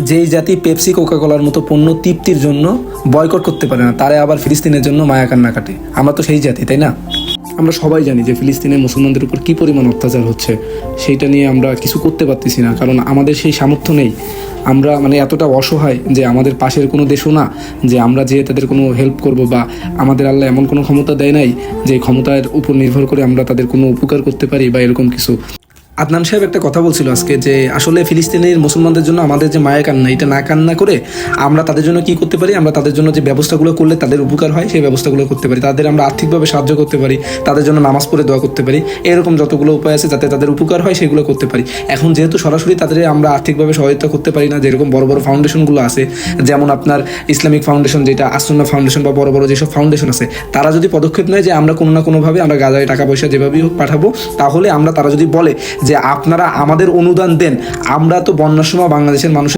যেই জাতি পেপসি কোকাকোলার মতো পণ্য তৃপ্তির জন্য বয়কট করতে পারে না, তারা আবার ফিলিস্তিনের জন্য মায়া কান্না কাটে। আমরা তো সেই জাতি, তাই না? আমরা সবাই জানি যে ফিলিস্তিনে মুসলমানদের উপর কী পরিমাণ অত্যাচার হচ্ছে, সেইটা নিয়ে আমরা কিছু করতে পারতেছি না, কারণ আমাদের সেই সামর্থ্য নেই। আমরা এতটা অসহায় যে আমাদের পাশের কোনো দেশও না যে আমরা যে তাদের কোনো হেল্প করব, বা আমাদের আল্লাহ এমন কোনো ক্ষমতা দেয় নাই যে ক্ষমতার উপর নির্ভর করে আমরা তাদের কোনো উপকার করতে পারি বা এরকম কিছু। আদনান সাহেব একটা কথা বলছিল আজকে যে আসলে ফিলিস্তিনের মুসলমানদের জন্য আমাদের যে মায়া কান্না, এটা না কান্না করে আমরা তাদের জন্য কি করতে পারি, আমরা তাদের জন্য যে ব্যবস্থাগুলো করলে তাদের উপকার হয় সেই ব্যবস্থাগুলো করতে পারি। তাদের আমরা আর্থিকভাবে সাহায্য করতে পারি, তাদের জন্য নামাজ পড়ে দোয়া করতে পারি, এরকম যতগুলো উপায় আছে যাতে তাদের উপকার হয় সেগুলো করতে পারি। এখন যেহেতু সরাসরি তাদের আমরা আর্থিকভাবে সহায়তা করতে পারি না, যেরকম বড় বড় ফাউন্ডেশনগুলো আছে, যেমন আপনার ইসলামিক ফাউন্ডেশন, যেটা আসুন্না ফাউন্ডেশন, বা বড় বড় যেসব ফাউন্ডেশন আছে, তারা যদি পদক্ষেপ নেয় যে আমরা কোনো না কোনোভাবে আমরা গাজায় টাকা পয়সা যেভাবেই হোক পাঠাবো, তাহলে তারা যদি বলে যে আপনারা আমাদের অনুদান দেন, আমরা তো বন্যার সময় বাংলাদেশের মানুষের